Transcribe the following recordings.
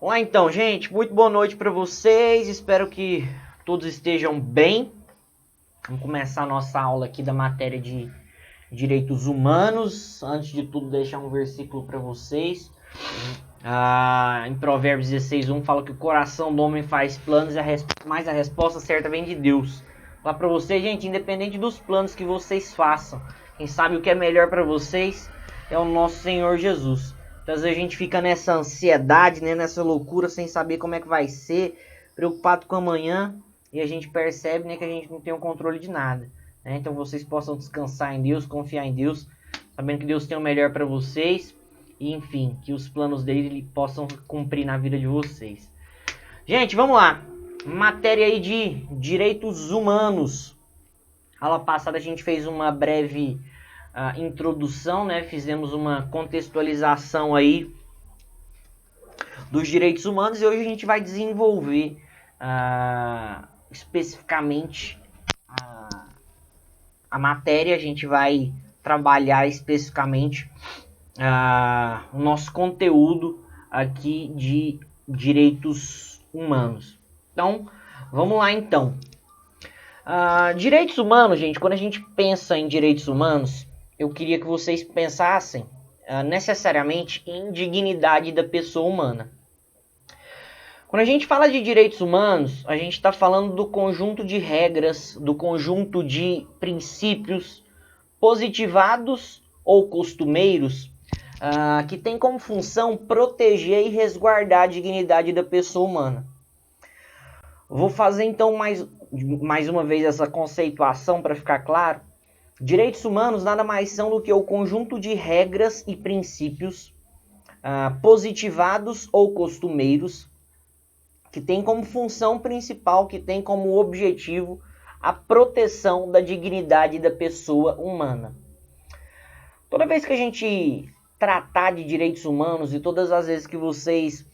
Olá então, gente, muito boa noite para vocês, espero que todos estejam bem. Vamos começar a nossa aula aqui da matéria de direitos humanos. Antes de tudo, deixar um versículo para vocês. Em Provérbios 16:1 fala que o coração do homem faz planos, mas a resposta certa vem de Deus. Falar para vocês, gente, independente dos planos que vocês façam, quem sabe o que é melhor para vocês é o nosso Senhor Jesus. Então, às vezes a gente fica nessa ansiedade, né, nessa loucura, sem saber como é que vai ser, preocupado com amanhã, e a gente percebe, né, que a gente não tem o controle de nada. Né? Então, vocês possam descansar em Deus, confiar em Deus, sabendo que Deus tem o melhor para vocês, e enfim, que os planos dele possam cumprir na vida de vocês. Gente, vamos lá. Matéria aí de direitos humanos. Aula passada a gente fez uma breve introdução, né? Fizemos uma contextualização aí dos direitos humanos e hoje a gente vai desenvolver especificamente a matéria. A gente vai trabalhar especificamente o nosso conteúdo aqui de direitos humanos. Então, vamos lá então. Direitos humanos, gente, quando a gente pensa em direitos humanos, eu queria que vocês pensassem necessariamente em dignidade da pessoa humana. Quando a gente fala de direitos humanos, a gente está falando do conjunto de regras, do conjunto de princípios positivados ou costumeiros que tem como função proteger e resguardar a dignidade da pessoa humana. Vou fazer então mais uma vez essa conceituação para ficar claro. Direitos humanos nada mais são do que o conjunto de regras e princípios positivados ou costumeiros que tem como função principal, que tem como objetivo a proteção da dignidade da pessoa humana. Toda vez que a gente tratar de direitos humanos e todas as vezes que vocês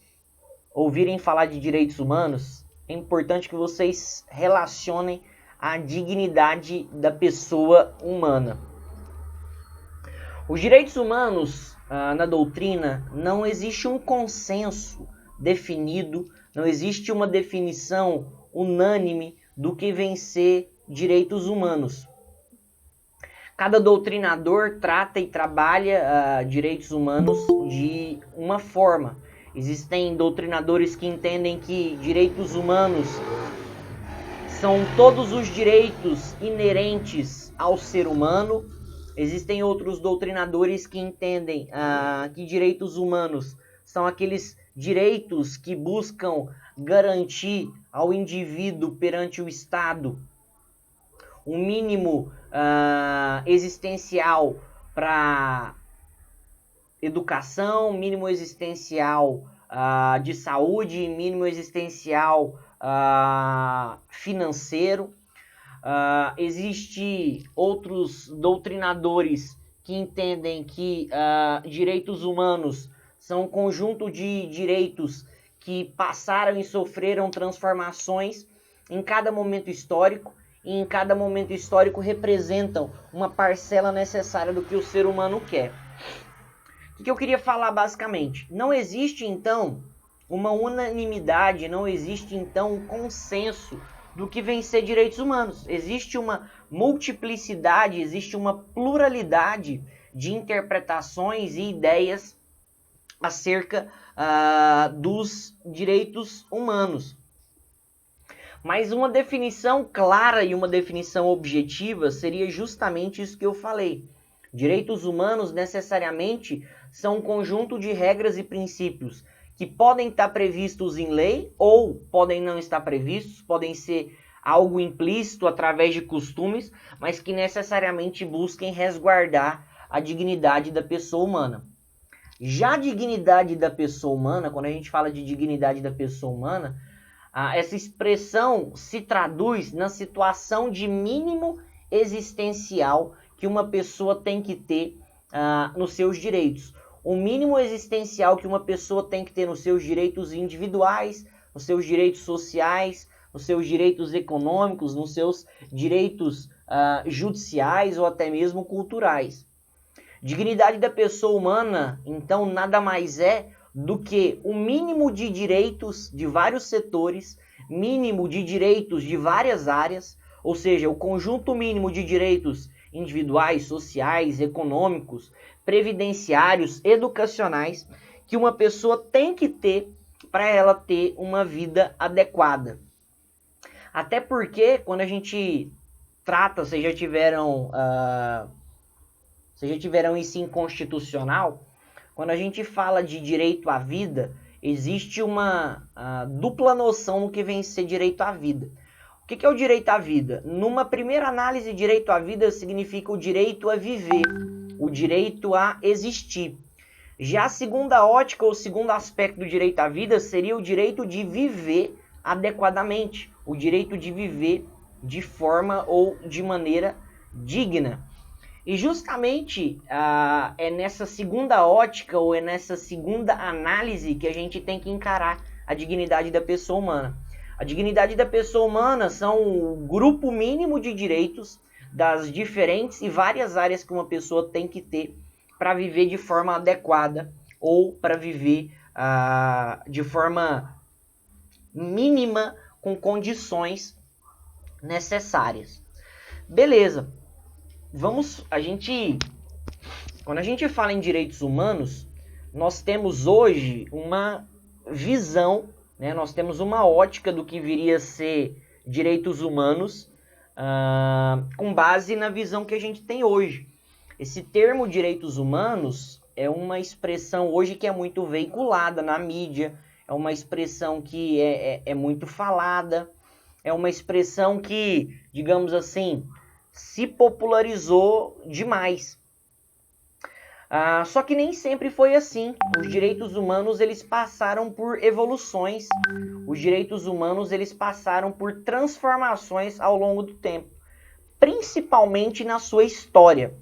ouvirem falar de direitos humanos, é importante que vocês relacionem a dignidade da pessoa humana. Os direitos humanos, na doutrina, não existe um consenso definido, não existe uma definição unânime do que vem ser direitos humanos. Cada doutrinador trata e trabalha direitos humanos de uma forma. Existem doutrinadores que entendem que direitos humanos são todos os direitos inerentes ao ser humano. Existem outros doutrinadores que entendem que direitos humanos são aqueles direitos que buscam garantir ao indivíduo perante o Estado um mínimo existencial para educação, mínimo existencial de saúde, mínimo existencial financeiro. Existem outros doutrinadores que entendem que direitos humanos são um conjunto de direitos que passaram e sofreram transformações em cada momento histórico, e em cada momento histórico representam uma parcela necessária do que o ser humano quer. O que eu queria falar basicamente? Não existe então uma unanimidade, não existe então um consenso do que vem ser direitos humanos. Existe uma multiplicidade, existe uma pluralidade de interpretações e ideias acerca dos direitos humanos. Mas uma definição clara e uma definição objetiva seria justamente isso que eu falei. Direitos humanos necessariamente são um conjunto de regras e princípios que podem estar previstos em lei ou podem não estar previstos, podem ser algo implícito através de costumes, mas que necessariamente busquem resguardar a dignidade da pessoa humana. Já a dignidade da pessoa humana, quando a gente fala de dignidade da pessoa humana, essa expressão se traduz na situação de mínimo existencial que uma pessoa tem que ter nos seus direitos. O mínimo existencial que uma pessoa tem que ter nos seus direitos individuais, nos seus direitos sociais, nos seus direitos econômicos, nos seus direitos judiciais ou até mesmo culturais. Dignidade da pessoa humana, então, nada mais é do que o mínimo de direitos de vários setores, mínimo de direitos de várias áreas, ou seja, o conjunto mínimo de direitos individuais, sociais, econômicos, previdenciários, educacionais, que uma pessoa tem que ter para ela ter uma vida adequada. Até porque, quando a gente trata, vocês já tiveram ensino constitucional, quando a gente fala de direito à vida, existe uma dupla noção no que vem ser direito à vida. O que é o direito à vida? Numa primeira análise, direito à vida significa o direito a viver, o direito a existir. Já a segunda ótica, ou segundo aspecto do direito à vida, seria o direito de viver adequadamente, o direito de viver de forma ou de maneira digna. E justamente é nessa segunda ótica, ou é nessa segunda análise, que a gente tem que encarar a dignidade da pessoa humana. A dignidade da pessoa humana são o grupo mínimo de direitos das diferentes e várias áreas que uma pessoa tem que ter para viver de forma adequada ou para viver de forma mínima com condições necessárias. Beleza. Quando a gente fala em direitos humanos, nós temos hoje uma visão, né? Nós temos uma ótica do que viria a ser direitos humanos com base na visão que a gente tem hoje. Esse termo direitos humanos é uma expressão hoje que é muito veiculada na mídia, é uma expressão que é muito falada, é uma expressão que, digamos assim, se popularizou demais. Só que nem sempre foi assim. Os direitos humanos eles passaram por evoluções. Os direitos humanos eles passaram por transformações ao longo do tempo, principalmente na sua história.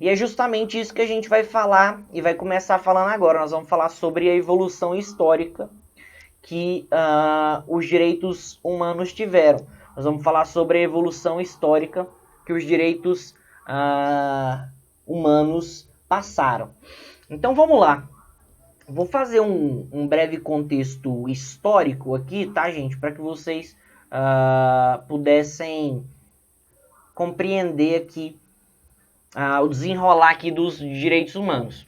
E é justamente isso que a gente vai falar e vai começar falando agora. Nós vamos falar sobre a evolução histórica que os direitos humanos tiveram. Nós vamos falar sobre a evolução histórica que os direitos humanos passaram. Então vamos lá. Vou fazer um breve contexto histórico aqui, tá, gente? Para que vocês pudessem compreender aqui o desenrolar aqui dos direitos humanos.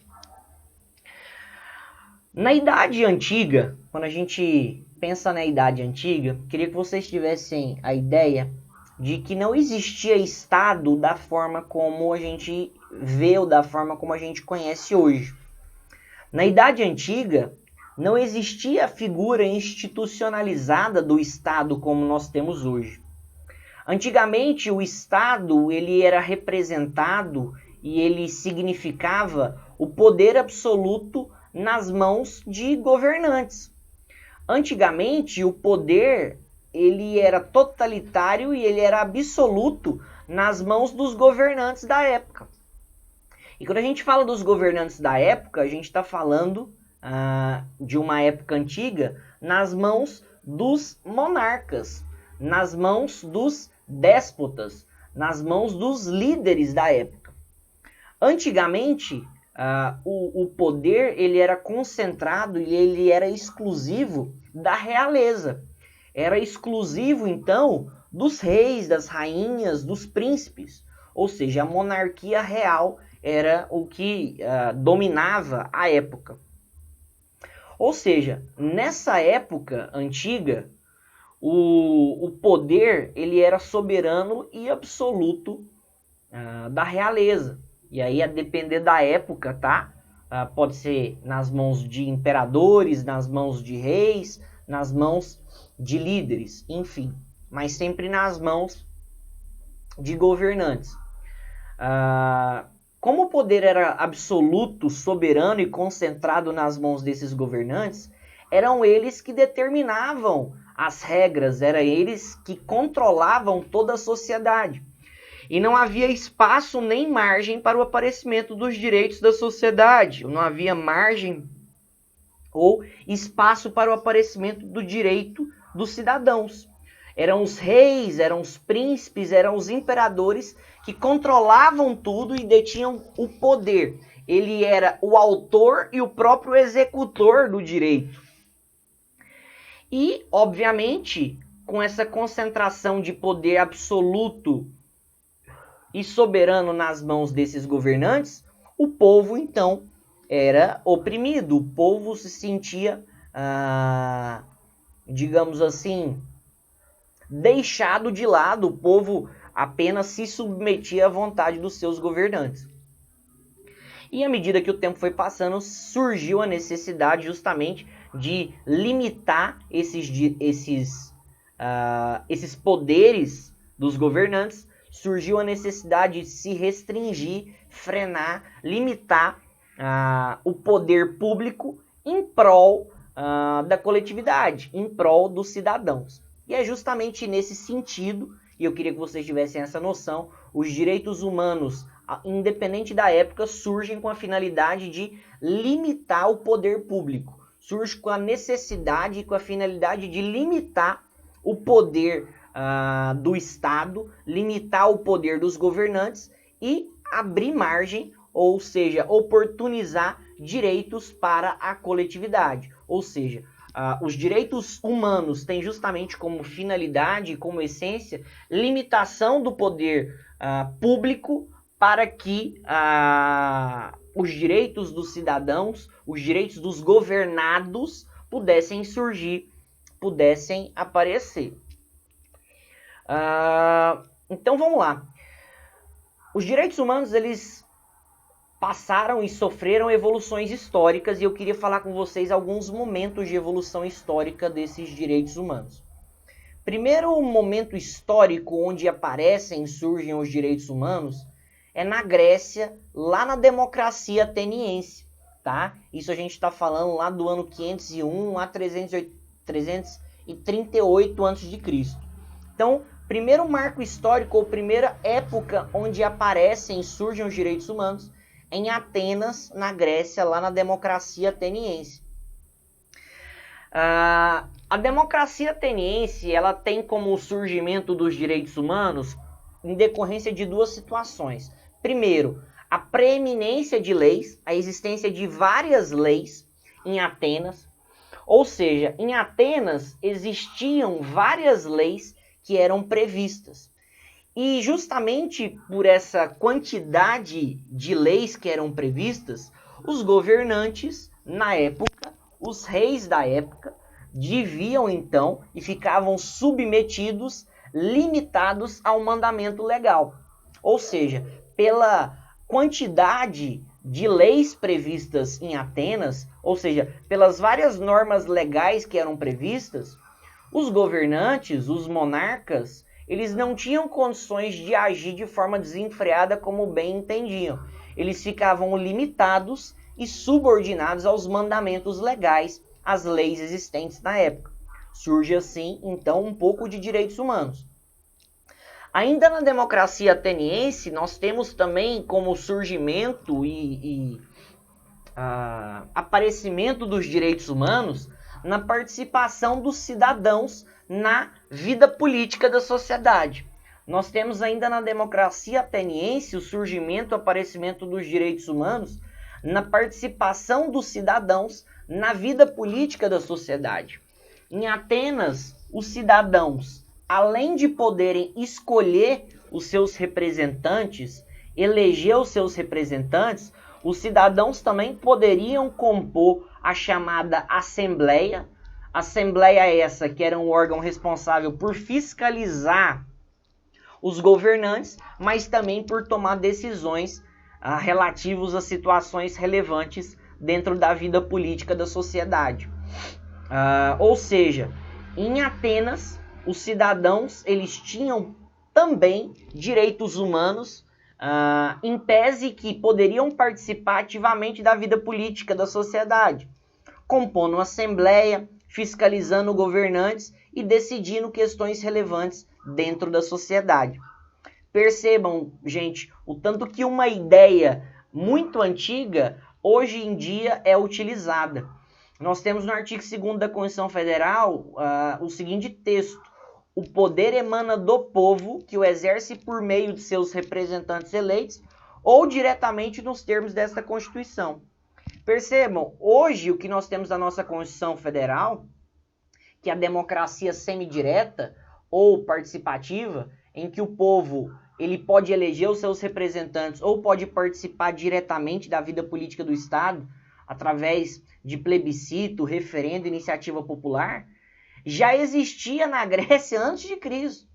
Na Idade Antiga, quando a gente pensa na Idade Antiga, queria que vocês tivessem a ideia de que não existia Estado da forma como a gente vê ou da forma como a gente conhece hoje. Na Idade Antiga, não existia a figura institucionalizada do Estado como nós temos hoje. Antigamente, o Estado ele era representado e ele significava o poder absoluto nas mãos de governantes. Antigamente, o poder ele era totalitário e ele era absoluto nas mãos dos governantes da época. E quando a gente fala dos governantes da época, a gente está falando de uma época antiga nas mãos dos monarcas, nas mãos dos déspotas, nas mãos dos líderes da época. Antigamente, o poder ele era concentrado e ele era exclusivo da realeza. Era exclusivo, então, dos reis, das rainhas, dos príncipes. Ou seja, a monarquia real era o que dominava a época. Ou seja, nessa época antiga, o poder ele era soberano e absoluto da realeza. E aí, a depender da época, tá? Pode ser nas mãos de imperadores, nas mãos de reis, nas mãos de líderes, enfim. Mas sempre nas mãos de governantes. Como o poder era absoluto, soberano e concentrado nas mãos desses governantes, eram eles que determinavam as regras, eram eles que controlavam toda a sociedade. E não havia espaço nem margem para o aparecimento dos direitos da sociedade. Não havia margem ou espaço para o aparecimento do direito dos cidadãos. Eram os reis, eram os príncipes, eram os imperadores que controlavam tudo e detinham o poder. ele era o autor e o próprio executor do direito. E, obviamente, com essa concentração de poder absoluto e soberano nas mãos desses governantes, o povo, então, era oprimido. O povo se sentia, digamos assim, deixado de lado. O povo apenas se submetia à vontade dos seus governantes. E à medida que o tempo foi passando, surgiu a necessidade justamente de limitar esses poderes dos governantes. Surgiu a necessidade de se restringir, frenar, limitar o poder público em prol da coletividade, em prol dos cidadãos. E é justamente nesse sentido, e eu queria que vocês tivessem essa noção, os direitos humanos, independente da época, surgem com a finalidade de limitar o poder público. Surge com a necessidade e com a finalidade de limitar o poder do Estado, limitar o poder dos governantes e abrir margem, ou seja, oportunizar direitos para a coletividade. Ou seja, os direitos humanos têm justamente como finalidade, como essência, limitação do poder público para que os direitos dos cidadãos, os direitos dos governados pudessem surgir, pudessem aparecer. Então vamos lá. Os direitos humanos, eles passaram e sofreram evoluções históricas e eu queria falar com vocês alguns momentos de evolução histórica desses direitos humanos. Primeiro momento histórico onde aparecem e surgem os direitos humanos é na Grécia, lá na democracia ateniense, tá? Isso a gente está falando lá do ano 501 a 338 a.C. Então, primeiro marco histórico ou primeira época onde aparecem e surgem os direitos humanos em Atenas, na Grécia, lá na democracia ateniense. A democracia ateniense, ela tem como surgimento dos direitos humanos em decorrência de duas situações. Primeiro, a preeminência de leis, a existência de várias leis em Atenas. Ou seja, em Atenas existiam várias leis que eram previstas. E justamente por essa quantidade de leis que eram previstas, os governantes, na época, os reis da época, deviam então e ficavam submetidos, limitados ao mandamento legal. Ou seja, pela quantidade de leis previstas em Atenas, ou seja, pelas várias normas legais que eram previstas, os governantes, os monarcas, eles não tinham condições de agir de forma desenfreada como bem entendiam. Eles ficavam limitados e subordinados aos mandamentos legais, às leis existentes na época. Surge assim, então, um pouco de direitos humanos. Ainda na democracia ateniense, nós temos também como surgimento e aparecimento dos direitos humanos na participação dos cidadãos na vida política da sociedade. Nós temos ainda na democracia ateniense o surgimento, o aparecimento dos direitos humanos na participação dos cidadãos na vida política da sociedade. Em Atenas, os cidadãos, além de poderem escolher os seus representantes, eleger os seus representantes, os cidadãos também poderiam compor a chamada Assembleia. Assembleia essa que era um órgão responsável por fiscalizar os governantes, mas também por tomar decisões relativas a situações relevantes dentro da vida política da sociedade. Ou seja, em Atenas, os cidadãos eles tinham também direitos humanos, em tese que poderiam participar ativamente da vida política da sociedade, compondo uma assembleia, fiscalizando governantes e decidindo questões relevantes dentro da sociedade. Percebam, gente, o tanto que uma ideia muito antiga hoje em dia é utilizada. Nós temos no artigo 2º da Constituição Federal o seguinte texto: o poder emana do povo, que o exerce por meio de seus representantes eleitos, ou diretamente nos termos desta Constituição. Percebam, hoje o que nós temos na nossa Constituição Federal, que é a democracia semidireta ou participativa, em que o povo ele pode eleger os seus representantes ou pode participar diretamente da vida política do Estado, através de plebiscito, referendo, iniciativa popular, já existia na Grécia antes de Cristo.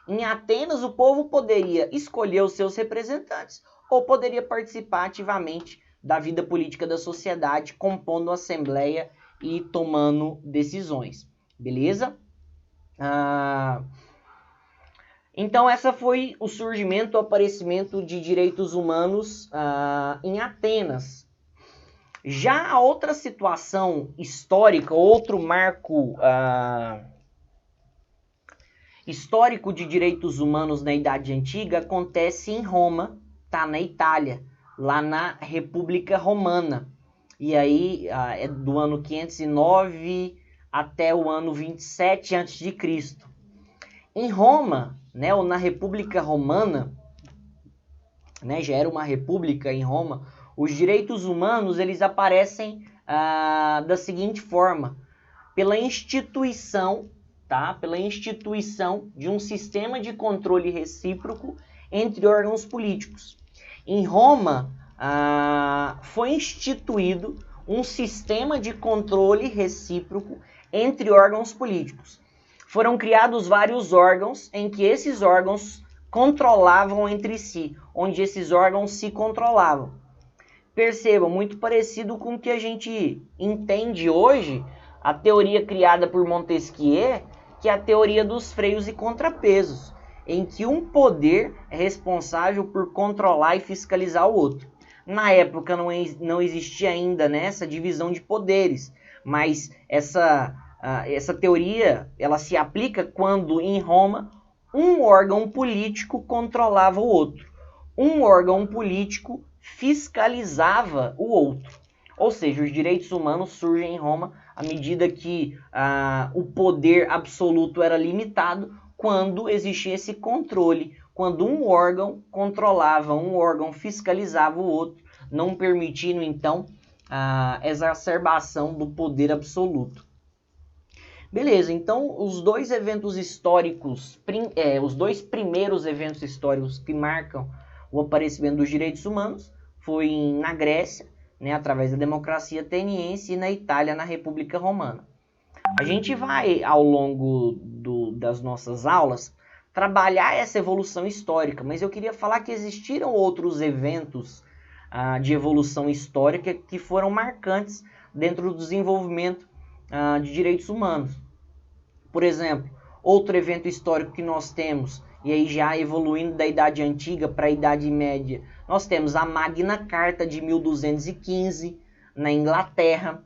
Em Atenas, o povo poderia escolher os seus representantes ou poderia participar ativamente da vida política da sociedade, compondo assembleia e tomando decisões. Beleza? Então, essa foi o surgimento, o aparecimento de direitos humanos em Atenas. Já a outra situação histórica, outro marco histórico de direitos humanos na Idade Antiga acontece em Roma, tá? Na Itália, lá na República Romana. E aí é do ano 509 até o ano 27 a.C. Em Roma, né, ou na República Romana, né, já era uma república em Roma, os direitos humanos eles aparecem da seguinte forma: pela instituição, tá? Pela instituição de um sistema de controle recíproco entre órgãos políticos. Em Roma, foi instituído um sistema de controle recíproco entre órgãos políticos. Foram criados vários órgãos em que esses órgãos controlavam entre si, onde esses órgãos se controlavam. Percebam, muito parecido com o que a gente entende hoje, a teoria criada por Montesquieu, que é a teoria dos freios e contrapesos, em que um poder é responsável por controlar e fiscalizar o outro. Na época não existia ainda, né, essa divisão de poderes, mas essa teoria ela se aplica quando em Roma um órgão político controlava o outro. Um órgão político fiscalizava o outro. Ou seja, os direitos humanos surgem em Roma à medida que o poder absoluto era limitado, quando existia esse controle, quando um órgão controlava, um órgão fiscalizava o outro, não permitindo então a exacerbação do poder absoluto. Beleza, então os dois eventos históricos, os dois primeiros eventos históricos que marcam o aparecimento dos direitos humanos foi na Grécia, né, através da democracia ateniense, e na Itália, na República Romana. A gente vai, ao longo das nossas aulas, trabalhar essa evolução histórica, mas eu queria falar que existiram outros eventos de evolução histórica que foram marcantes dentro do desenvolvimento de direitos humanos. Por exemplo, outro evento histórico que nós temos, e aí já evoluindo da Idade Antiga para a Idade Média, nós temos a Magna Carta de 1215 na Inglaterra.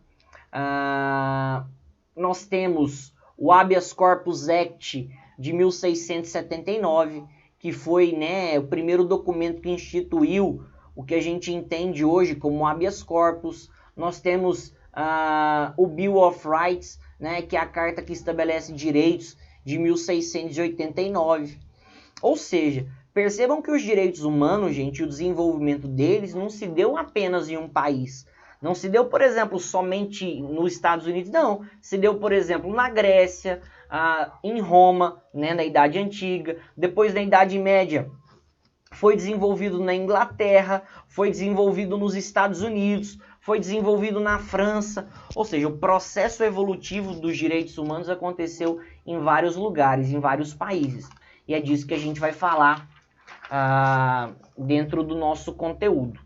Nós temos o Habeas Corpus Act de 1679, que foi, né, o primeiro documento que instituiu o que a gente entende hoje como habeas corpus. Nós temos o Bill of Rights, né, que é a carta que estabelece direitos, de 1689. Ou seja, percebam que os direitos humanos, gente, o desenvolvimento deles não se deu apenas em um país. Não se deu, por exemplo, somente nos Estados Unidos, não. Se deu, por exemplo, na Grécia, em Roma, né, na Idade Antiga. Depois, na Idade Média, foi desenvolvido na Inglaterra, foi desenvolvido nos Estados Unidos, foi desenvolvido na França. Ou seja, o processo evolutivo dos direitos humanos aconteceu em vários lugares, em vários países. E é disso que a gente vai falar dentro do nosso conteúdo.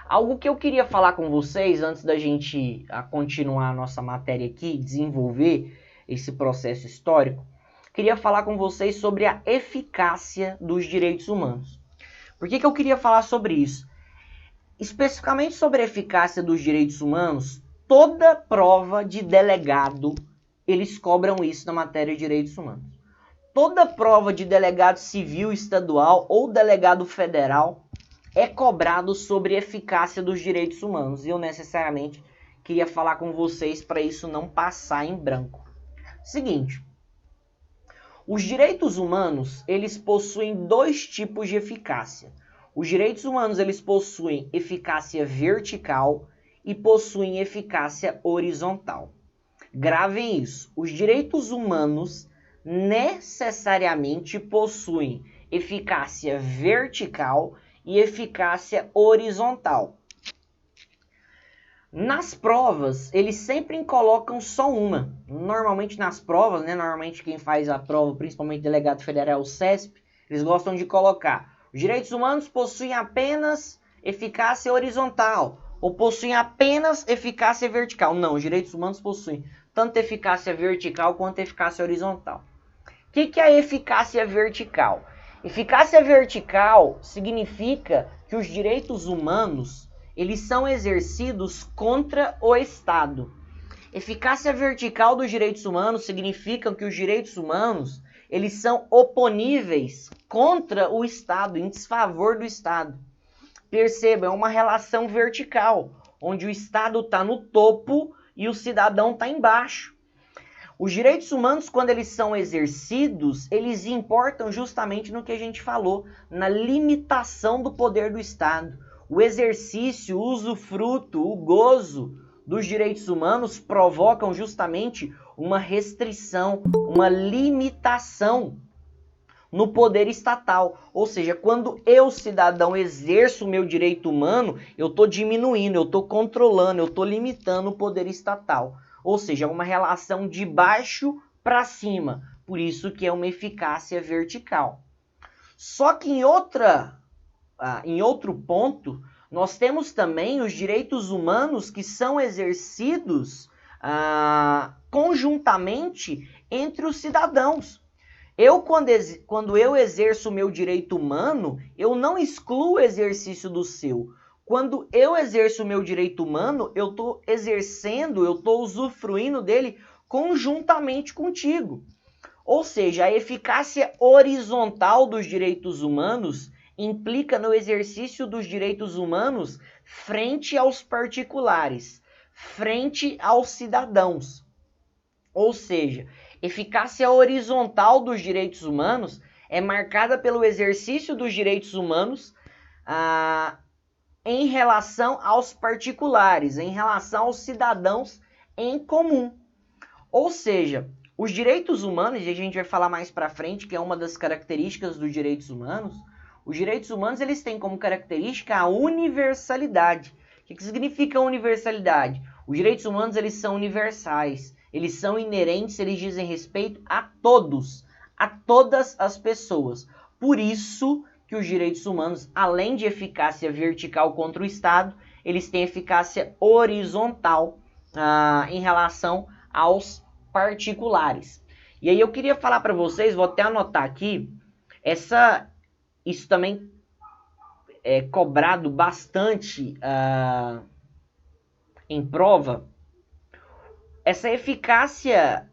Algo que eu queria falar com vocês, antes da gente continuar a nossa matéria aqui, desenvolver esse processo histórico, queria falar com vocês sobre a eficácia dos direitos humanos. Por que eu queria falar sobre isso? Especificamente sobre a eficácia dos direitos humanos, toda prova de delegado, eles cobram isso na matéria de direitos humanos. Toda prova de delegado civil estadual ou delegado federal é cobrado sobre a eficácia dos direitos humanos. E eu necessariamente queria falar com vocês para isso não passar em branco. Seguinte, os direitos humanos, eles possuem dois tipos de eficácia. Os direitos humanos eles possuem eficácia vertical e possuem eficácia horizontal. Gravem isso. Os direitos humanos necessariamente possuem eficácia vertical e eficácia horizontal. Nas provas, eles sempre colocam só uma. Normalmente nas provas, né? Normalmente quem faz a prova, principalmente delegado federal, o CESP, eles gostam de colocar: os direitos humanos possuem apenas eficácia horizontal ou possuem apenas eficácia vertical. Não, os direitos humanos possuem tanto eficácia vertical quanto eficácia horizontal. O que é a eficácia vertical? Eficácia vertical significa que os direitos humanos eles são exercidos contra o Estado. Eficácia vertical dos direitos humanos significa que os direitos humanos eles são oponíveis contra o Estado, em desfavor do Estado. Perceba, é uma relação vertical, onde o Estado está no topo e o cidadão está embaixo. Os direitos humanos, quando eles são exercidos, eles importam justamente no que a gente falou, na limitação do poder do Estado. O exercício, o usufruto, o gozo dos direitos humanos provocam justamente uma restrição, uma limitação no poder estatal. Ou seja, quando eu, cidadão, exerço o meu direito humano, eu estou diminuindo, eu estou controlando, eu estou limitando o poder estatal. Ou seja, é uma relação de baixo para cima. Por isso que é uma eficácia vertical. Só que em outro ponto, nós temos também os direitos humanos que são exercidos conjuntamente entre os cidadãos. Quando eu exerço o meu direito humano, eu não excluo o exercício do seu. Quando eu exerço o meu direito humano, eu estou exercendo, eu estou usufruindo dele conjuntamente contigo. Ou seja, a eficácia horizontal dos direitos humanos implica no exercício dos direitos humanos frente aos particulares, frente aos cidadãos. Ou seja, eficácia horizontal dos direitos humanos é marcada pelo exercício dos direitos humanos em relação aos particulares, em relação aos cidadãos em comum. Ou seja, os direitos humanos, e a gente vai falar mais para frente, que é uma das características dos direitos humanos, os direitos humanos eles têm como característica a universalidade. O que significa universalidade? Os direitos humanos eles são universais, eles são inerentes, eles dizem respeito a todos, a todas as pessoas. Por isso que os direitos humanos, além de eficácia vertical contra o Estado, eles têm eficácia horizontal em relação aos particulares. E aí eu queria falar para vocês, vou até anotar aqui, isso também é cobrado bastante em prova. Essa eficácia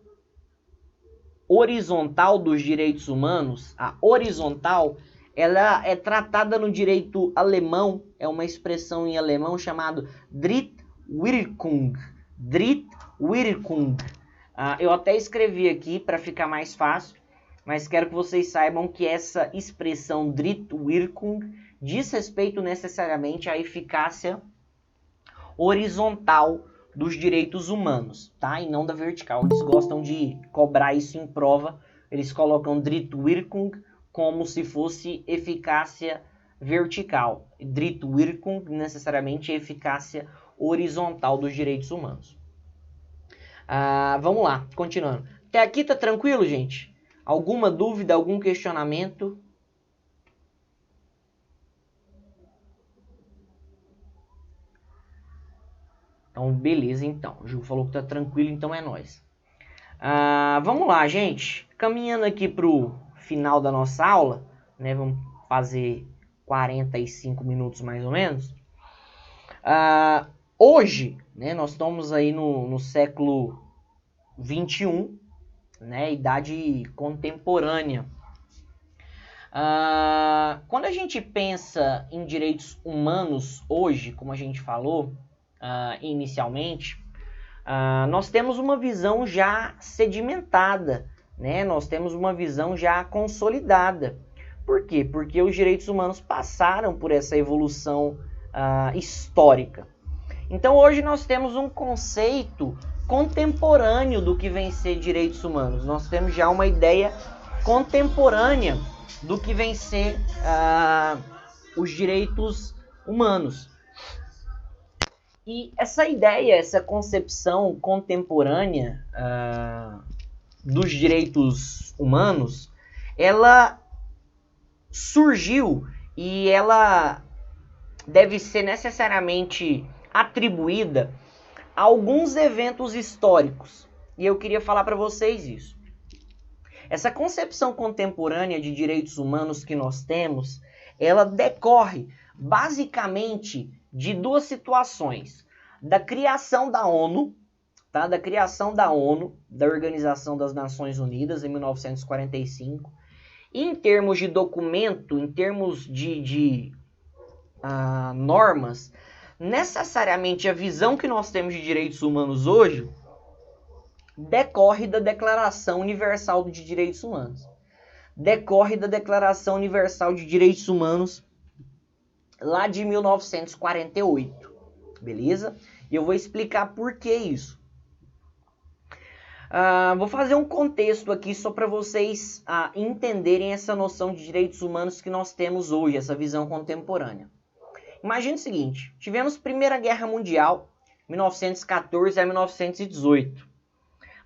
horizontal dos direitos humanos, a horizontal, ela é tratada no direito alemão, é uma expressão em alemão chamada Drittwirkung. Drittwirkung. Eu até escrevi aqui para ficar mais fácil, mas quero que vocês saibam que essa expressão Drittwirkung diz respeito necessariamente à eficácia horizontal dos direitos humanos, tá? E não da vertical. Eles gostam de cobrar isso em prova, eles colocam Drittwirkung como se fosse eficácia vertical. Drittwirkung necessariamente é eficácia horizontal dos direitos humanos. Vamos lá, continuando. Até aqui tá tranquilo, gente? Alguma dúvida, algum questionamento? Então, beleza, então. O Ju falou que tá tranquilo, então é nóis. Vamos lá, gente. Caminhando aqui pro final da nossa aula, né? Vamos fazer 45 minutos mais ou menos. Hoje, né, nós estamos aí no século 21, né, idade contemporânea. Quando a gente pensa em direitos humanos hoje, como a gente falou inicialmente, nós temos uma visão já sedimentada, né? Nós temos uma visão já consolidada. Por quê? Porque os direitos humanos passaram por essa evolução histórica. Então hoje nós temos um conceito contemporâneo do que vem ser direitos humanos. Nós temos já uma ideia contemporânea do que vem ser os direitos humanos. E essa ideia, essa concepção contemporânea dos direitos humanos, ela surgiu e ela deve ser necessariamente atribuída a alguns eventos históricos. E eu queria falar para vocês isso. Essa concepção contemporânea de direitos humanos que nós temos, ela decorre basicamente de duas situações. Da criação da ONU, tá? Da criação da ONU, da Organização das Nações Unidas, em 1945. E em termos de documento, em termos de normas, necessariamente a visão que nós temos de direitos humanos hoje decorre da Declaração Universal de Direitos Humanos. Decorre da Declaração Universal de Direitos Humanos lá de 1948, beleza? E eu vou explicar por que isso. Vou fazer um contexto aqui só para vocês entenderem essa noção de direitos humanos que nós temos hoje, essa visão contemporânea. Imagine o seguinte, tivemos Primeira Guerra Mundial, 1914 a 1918.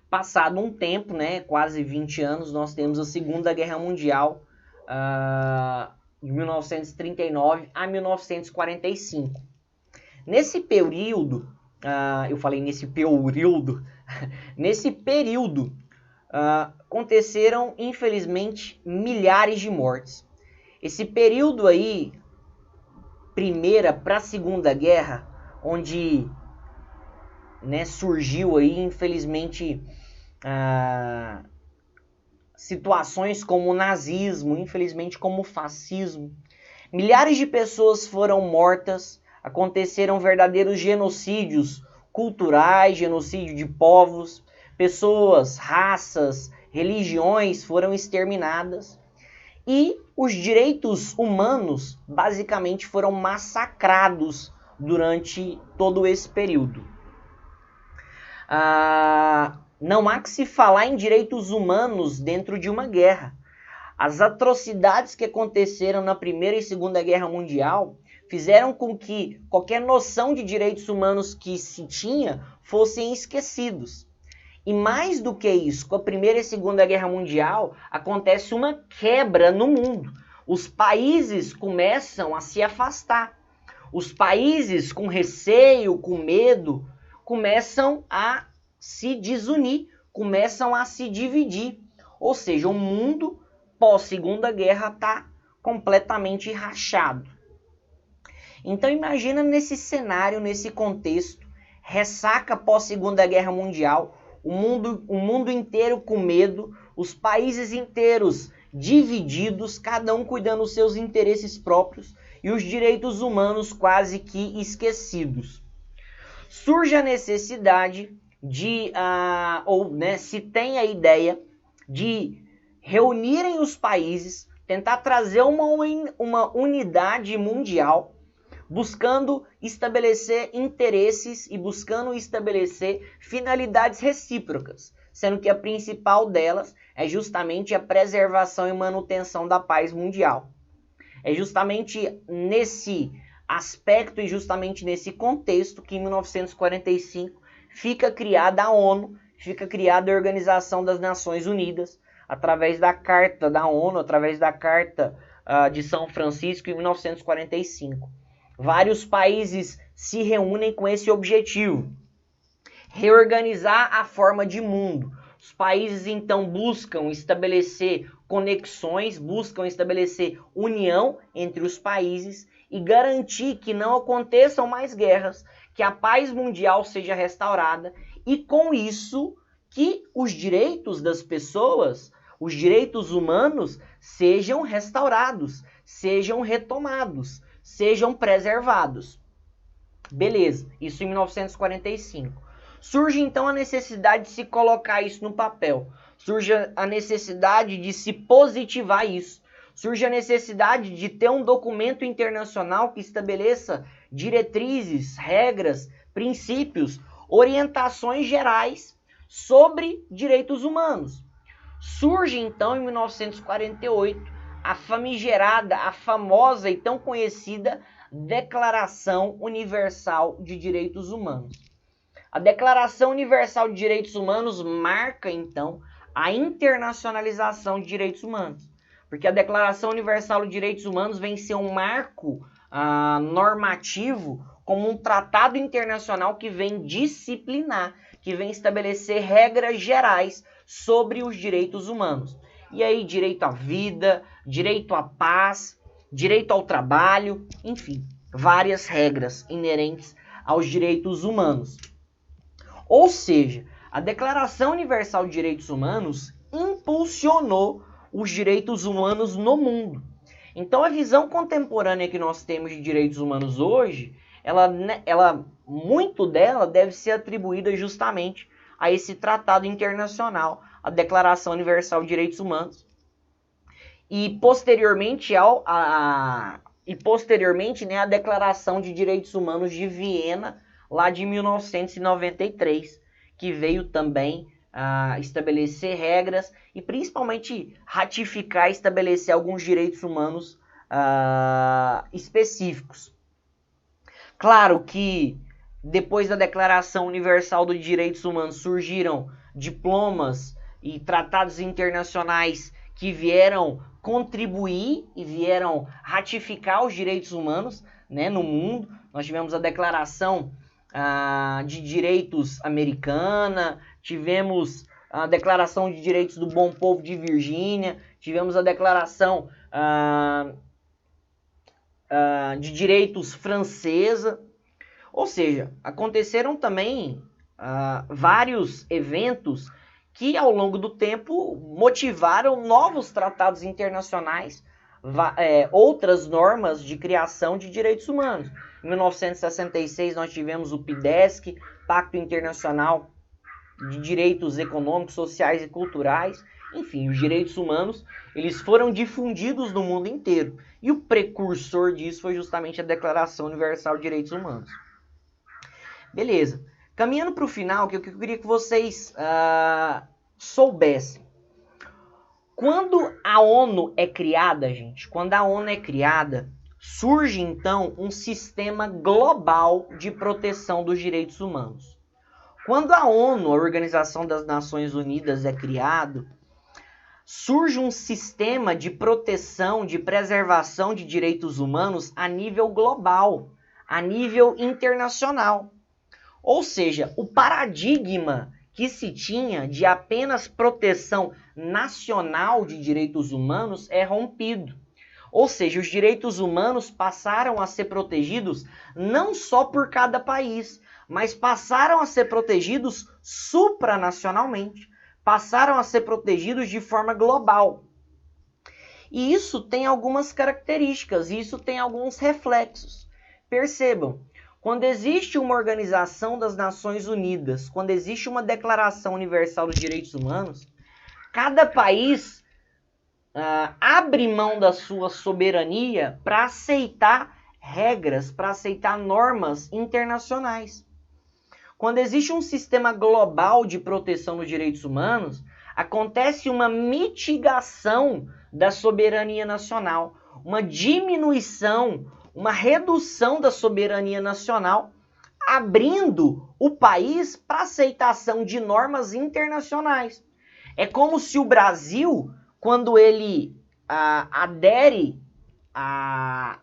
Passado um tempo, né, quase 20 anos, nós temos a Segunda Guerra Mundial, de 1939 a 1945. Nesse período, eu falei nesse período, aconteceram, infelizmente, milhares de mortes. Esse período aí, Primeira para a Segunda Guerra, onde surgiu aí, infelizmente, situações como o nazismo, infelizmente como o fascismo. Milhares de pessoas foram mortas, aconteceram verdadeiros genocídios culturais, genocídio de povos, pessoas, raças, religiões foram exterminadas. E os direitos humanos basicamente foram massacrados durante todo esse período. Não há que se falar em direitos humanos dentro de uma guerra. As atrocidades que aconteceram na Primeira e Segunda Guerra Mundial fizeram com que qualquer noção de direitos humanos que se tinha fossem esquecidos. E mais do que isso, com a Primeira e Segunda Guerra Mundial, acontece uma quebra no mundo. Os países começam a se afastar. Os países com receio, com medo, começam a se desunir, começam a se dividir. Ou seja, o mundo pós-Segunda Guerra está completamente rachado. Então imagina nesse cenário, nesse contexto, ressaca pós-Segunda Guerra Mundial, o mundo inteiro com medo, os países inteiros divididos, cada um cuidando dos seus interesses próprios e os direitos humanos quase que esquecidos. Surge a necessidade de, se tem a ideia de reunirem os países, tentar trazer uma unidade mundial, buscando estabelecer interesses e buscando estabelecer finalidades recíprocas, sendo que a principal delas é justamente a preservação e manutenção da paz mundial. É justamente nesse aspecto e justamente nesse contexto que em 1945 fica criada a ONU, fica criada a Organização das Nações Unidas, através da Carta da ONU, através da Carta de São Francisco em 1945. Vários países se reúnem com esse objetivo, reorganizar a forma de mundo. Os países então buscam estabelecer conexões, buscam estabelecer união entre os países e garantir que não aconteçam mais guerras, que a paz mundial seja restaurada e com isso que os direitos das pessoas, os direitos humanos sejam restaurados, sejam retomados, sejam preservados. Beleza, isso em 1945. Surge então a necessidade de se colocar isso no papel. Surge a necessidade de se positivar isso. surge a necessidade de ter um documento internacional que estabeleça diretrizes, regras, princípios, orientações gerais sobre direitos humanos. Surge então em 1948 a famigerada, a famosa e tão conhecida Declaração Universal de Direitos Humanos. A Declaração Universal de Direitos Humanos marca então a internacionalização de direitos humanos, porque a Declaração Universal de Direitos Humanos vem ser um marco normativo como um tratado internacional que vem disciplinar, que vem estabelecer regras gerais sobre os direitos humanos. E aí, direito à vida, direito à paz, direito ao trabalho, enfim, várias regras inerentes aos direitos humanos. Ou seja, a Declaração Universal de Direitos Humanos impulsionou os direitos humanos no mundo. Então, a visão contemporânea que nós temos de direitos humanos hoje, muito dela deve ser atribuída justamente a esse tratado internacional, a Declaração Universal de Direitos Humanos. E posteriormente, a Declaração de Direitos Humanos de Viena, lá de 1993, que veio também estabelecer regras e principalmente ratificar e estabelecer alguns direitos humanos específicos. Claro que depois da Declaração Universal dos Direitos Humanos surgiram diplomas e tratados internacionais que vieram contribuir e vieram ratificar os direitos humanos, né, no mundo. Nós tivemos a Declaração de Direitos Americana, tivemos a Declaração de Direitos do Bom Povo de Virgínia, tivemos a Declaração de Direitos Francesa. Ou seja, aconteceram também vários eventos que ao longo do tempo motivaram novos tratados internacionais, outras normas de criação de direitos humanos. Em 1966 nós tivemos o PIDESC, Pacto Internacional de Direitos Econômicos, Sociais e Culturais. Enfim, os direitos humanos eles foram difundidos no mundo inteiro. E o precursor disso foi justamente a Declaração Universal de Direitos Humanos. Beleza. Caminhando para o final, que eu queria que vocês soubessem. Quando a ONU é criada, gente, surge então um sistema global de proteção dos direitos humanos. Quando a ONU, a Organização das Nações Unidas, é criado, surge um sistema de proteção, de preservação de direitos humanos a nível global, a nível internacional. Ou seja, o paradigma que se tinha de apenas proteção nacional de direitos humanos é rompido. Ou seja, os direitos humanos passaram a ser protegidos não só por cada país, mas passaram a ser protegidos supranacionalmente, passaram a ser protegidos de forma global. E isso tem algumas características, isso tem alguns reflexos. Percebam, quando existe uma Organização das Nações Unidas, quando existe uma Declaração Universal dos Direitos Humanos, cada país abre mão da sua soberania para aceitar regras, para aceitar normas internacionais. Quando existe um sistema global de proteção dos direitos humanos, acontece uma mitigação da soberania nacional, uma diminuição, uma redução da soberania nacional, abrindo o país para aceitação de normas internacionais. É como se o Brasil, quando ele adere à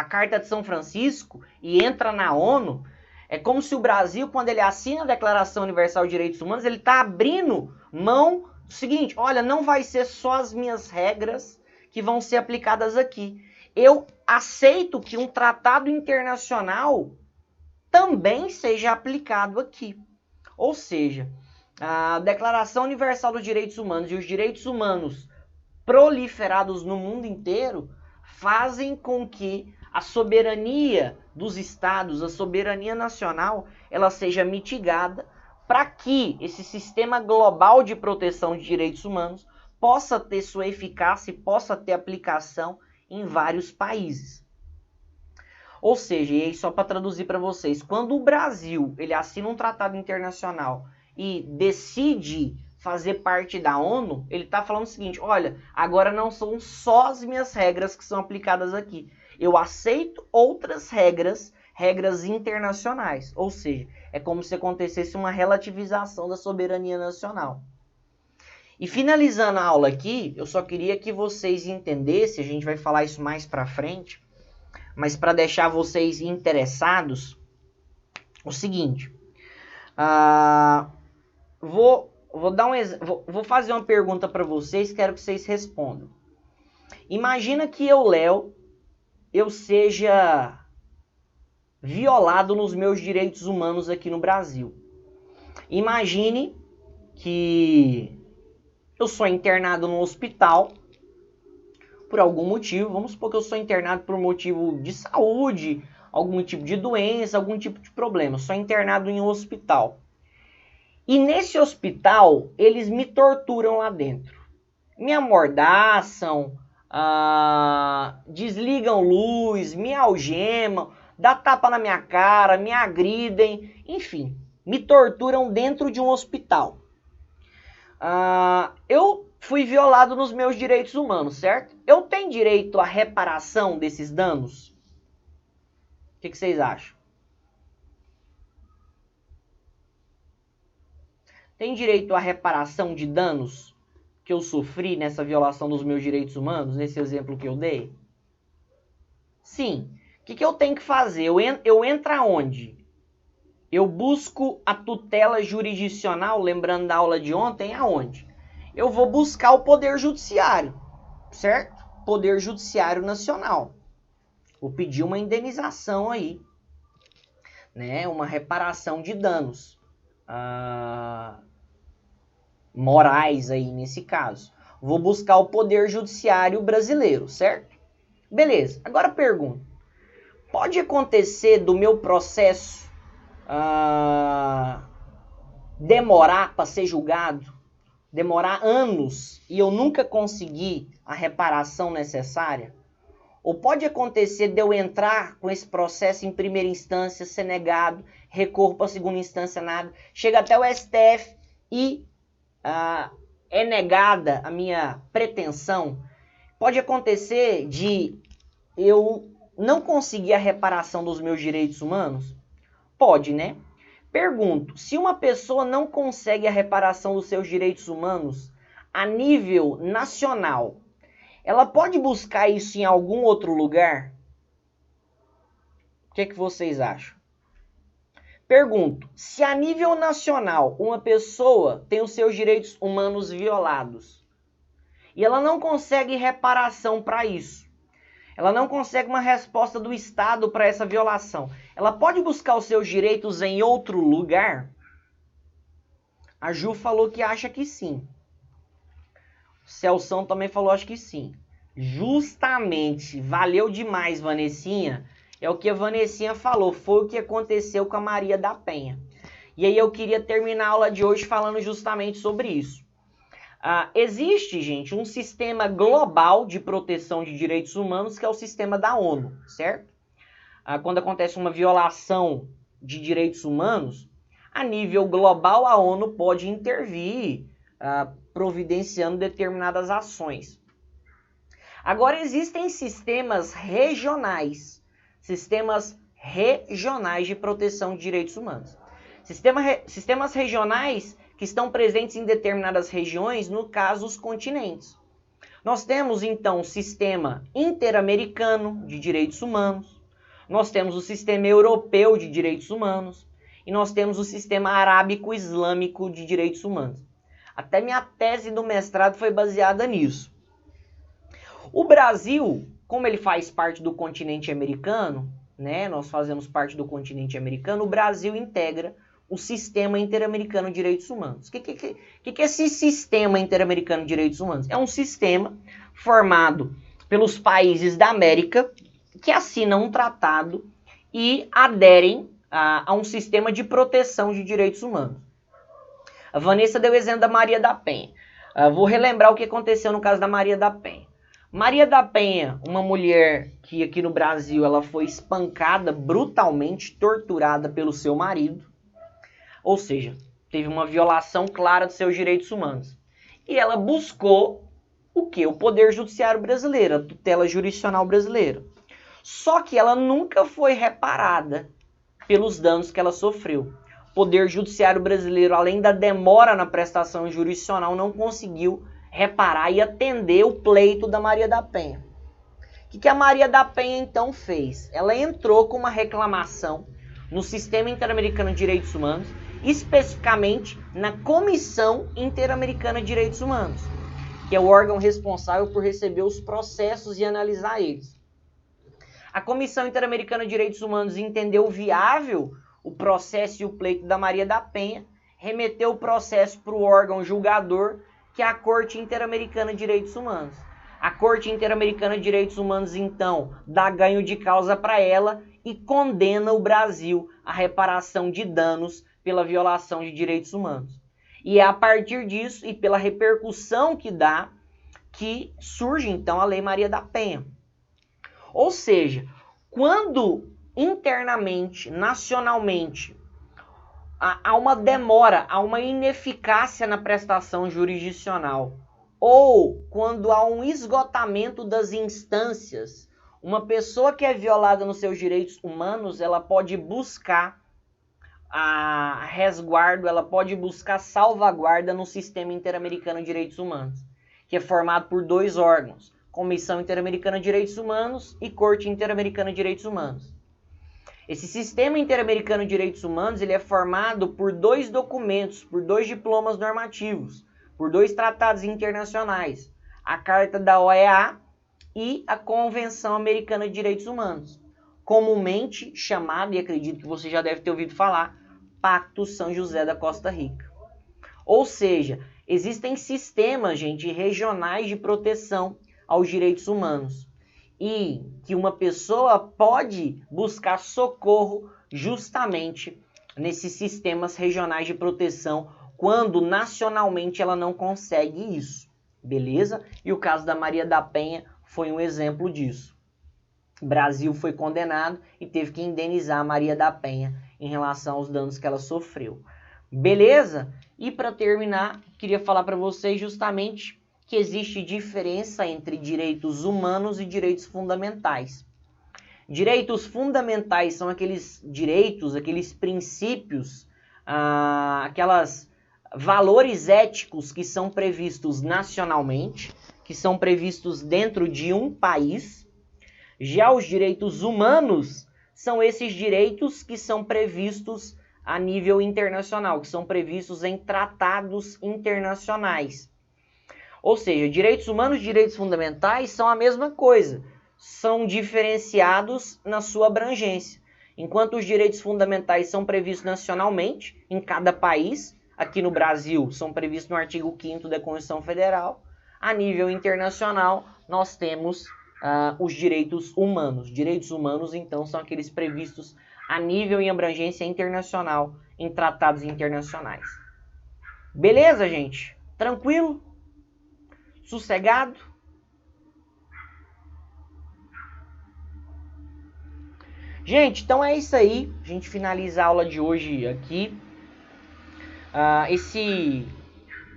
Carta de São Francisco e entra na ONU, é como se o Brasil, quando ele assina a Declaração Universal de Direitos Humanos, ele está abrindo mão do seguinte: olha, não vai ser só as minhas regras que vão ser aplicadas aqui. Eu aceito que um tratado internacional também seja aplicado aqui. Ou seja, a Declaração Universal dos Direitos Humanos e os direitos humanos proliferados no mundo inteiro fazem com que a soberania dos estados, a soberania nacional, ela seja mitigada para que esse sistema global de proteção de direitos humanos possa ter sua eficácia e possa ter aplicação em vários países. Ou seja, e aí só para traduzir para vocês, quando o Brasil ele assina um tratado internacional e decide fazer parte da ONU, ele está falando o seguinte: olha, agora não são só as minhas regras que são aplicadas aqui. Eu aceito outras regras internacionais. Ou seja, é como se acontecesse uma relativização da soberania nacional. E finalizando a aula aqui, eu só queria que vocês entendessem, a gente vai falar isso mais para frente, mas para deixar vocês interessados, o seguinte, vou fazer uma pergunta para vocês, quero que vocês respondam. Imagina que eu, Léo, eu seja violado nos meus direitos humanos aqui no Brasil. Imagine que eu sou internado no hospital por algum motivo. Vamos supor que eu sou internado por motivo de saúde, algum tipo de doença, algum tipo de problema. Eu sou internado em um hospital. E nesse hospital, eles me torturam lá dentro. Me amordaçam, desligam luz, me algemam, dá tapa na minha cara, me agridem, enfim, me torturam dentro de um hospital. Eu fui violado nos meus direitos humanos, certo? Eu tenho direito à reparação desses danos? O que vocês acham? Tem direito à reparação de danos que eu sofri nessa violação dos meus direitos humanos, nesse exemplo que eu dei? Sim. O que eu tenho que fazer? Eu entro aonde? Eu busco a tutela jurisdicional, lembrando da aula de ontem, aonde? Eu vou buscar o Poder Judiciário, certo? Poder Judiciário Nacional. Vou pedir uma indenização aí, né? Uma reparação de danos morais aí nesse caso. Vou buscar o Poder Judiciário brasileiro, certo? Beleza. Agora pergunta. Pode acontecer do meu processo demorar para ser julgado, demorar anos e eu nunca conseguir a reparação necessária? Ou pode acontecer de eu entrar com esse processo em primeira instância, ser negado, recorrer para a segunda instância, nada, chega até o STF e é negada a minha pretensão? Pode acontecer de eu não conseguir a reparação dos meus direitos humanos? Pode, né? Pergunto, se uma pessoa não consegue a reparação dos seus direitos humanos a nível nacional, ela pode buscar isso em algum outro lugar? O que vocês acham? Pergunto, se a nível nacional uma pessoa tem os seus direitos humanos violados e ela não consegue reparação para isso, ela não consegue uma resposta do Estado para essa violação, ela pode buscar os seus direitos em outro lugar? A Ju falou que acha que sim. O Celção também falou, acho que sim. Justamente, valeu demais, Vanessinha. É o que a Vanessinha falou, foi o que aconteceu com a Maria da Penha. E aí eu queria terminar a aula de hoje falando justamente sobre isso. Existe, gente, um sistema global de proteção de direitos humanos que é o sistema da ONU, certo? Quando acontece uma violação de direitos humanos, a nível global a ONU pode intervir providenciando determinadas ações. Agora existem sistemas regionais de proteção de direitos humanos. Sistemas regionais que estão presentes em determinadas regiões, no caso, os continentes. Nós temos, então, o sistema interamericano de direitos humanos, nós temos o sistema europeu de direitos humanos e nós temos o sistema arábico-islâmico de direitos humanos. Até minha tese do mestrado foi baseada nisso. O Brasil, como ele faz parte do continente americano, né, nós fazemos parte do continente americano, o Brasil integra o Sistema Interamericano de Direitos Humanos. O que é esse Sistema Interamericano de Direitos Humanos? É um sistema formado pelos países da América que assinam um tratado e aderem a um sistema de proteção de direitos humanos. A Vanessa deu o exemplo da Maria da Penha. Vou relembrar o que aconteceu no caso da Maria da Penha. Maria da Penha, uma mulher que aqui no Brasil ela foi espancada brutalmente, torturada pelo seu marido, ou seja, teve uma violação clara dos seus direitos humanos. E ela buscou o quê? O Poder Judiciário brasileiro, a tutela jurisdicional brasileira. Só que ela nunca foi reparada pelos danos que ela sofreu. O Poder Judiciário brasileiro, além da demora na prestação jurisdicional, não conseguiu reparar e atender o pleito da Maria da Penha. O que a Maria da Penha então fez? Ela entrou com uma reclamação no Sistema Interamericano de Direitos Humanos, especificamente na Comissão Interamericana de Direitos Humanos, que é o órgão responsável por receber os processos e analisar eles. A Comissão Interamericana de Direitos Humanos entendeu viável o processo e o pleito da Maria da Penha, remeteu o processo para o órgão julgador, que é a Corte Interamericana de Direitos Humanos. A Corte Interamericana de Direitos Humanos, então, dá ganho de causa para ela e condena o Brasil à reparação de danos pela violação de direitos humanos. E é a partir disso e pela repercussão que dá que surge, então, a Lei Maria da Penha. Ou seja, quando internamente, nacionalmente, há uma demora, há uma ineficácia na prestação jurisdicional, ou quando há um esgotamento das instâncias, uma pessoa que é violada nos seus direitos humanos, ela pode buscar a resguardo, ela pode buscar salvaguarda no Sistema Interamericano de Direitos Humanos, que é formado por dois órgãos, Comissão Interamericana de Direitos Humanos e Corte Interamericana de Direitos Humanos. Esse Sistema Interamericano de Direitos Humanos ele é formado por dois documentos, por dois diplomas normativos, por dois tratados internacionais, a Carta da OEA e a Convenção Americana de Direitos Humanos, comumente chamado, e acredito que você já deve ter ouvido falar, Pacto São José da Costa Rica. Ou seja, existem sistemas, gente, regionais de proteção aos direitos humanos e que uma pessoa pode buscar socorro justamente nesses sistemas regionais de proteção quando nacionalmente ela não consegue isso, beleza? E o caso da Maria da Penha foi um exemplo disso. O Brasil foi condenado e teve que indenizar a Maria da Penha em relação aos danos que ela sofreu. Beleza? E para terminar, queria falar para vocês justamente que existe diferença entre direitos humanos e direitos fundamentais. Direitos fundamentais são aqueles direitos, aqueles princípios, aquelas valores éticos que são previstos nacionalmente, que são previstos dentro de um país. Já os direitos humanos são esses direitos que são previstos a nível internacional, que são previstos em tratados internacionais. Ou seja, direitos humanos e direitos fundamentais são a mesma coisa, são diferenciados na sua abrangência. Enquanto os direitos fundamentais são previstos nacionalmente, em cada país, aqui no Brasil são previstos no artigo 5º da Constituição Federal, a nível internacional nós temos os direitos humanos. Direitos humanos, então, são aqueles previstos a nível e abrangência internacional em tratados internacionais. Beleza, gente? Tranquilo? Sossegado? Gente, então é isso aí. A gente finaliza a aula de hoje aqui.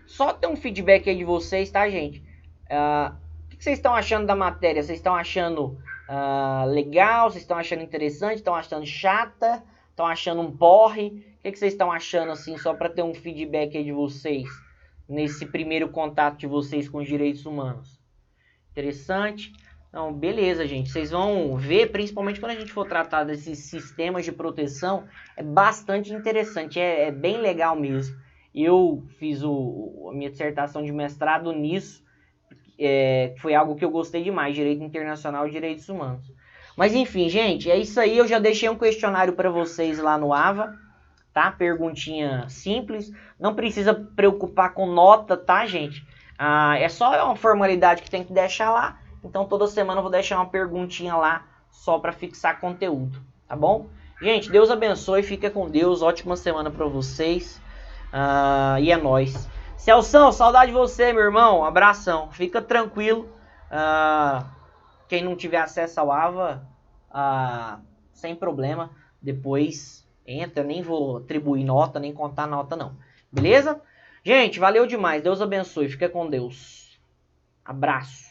Só ter um feedback aí de vocês, tá, gente? O que vocês estão achando da matéria? Vocês estão achando legal? Vocês estão achando interessante? Estão achando chata? Estão achando um porre? O que vocês estão achando, assim, só para ter um feedback aí de vocês nesse primeiro contato de vocês com os direitos humanos? Interessante? Então, beleza, gente. Vocês vão ver, principalmente quando a gente for tratar desses sistemas de proteção, é bastante interessante, é bem legal mesmo. Eu fiz a minha dissertação de mestrado nisso, foi algo que eu gostei demais, direito internacional e direitos humanos. Mas enfim, gente, é isso aí. Eu já deixei um questionário para vocês lá no AVA, tá? Perguntinha simples. Não precisa preocupar com nota, tá, gente? É só uma formalidade que tem que deixar lá. Então toda semana eu vou deixar uma perguntinha lá só para fixar conteúdo, tá bom? Gente, Deus abençoe, fica com Deus, ótima semana para vocês. E é nóis. Celção, saudade de você, meu irmão. Abração. Fica tranquilo. Quem não tiver acesso ao AVA, sem problema. Depois entra. Eu nem vou atribuir nota, nem contar nota, não. Beleza? Gente, valeu demais. Deus abençoe. Fica com Deus. Abraço.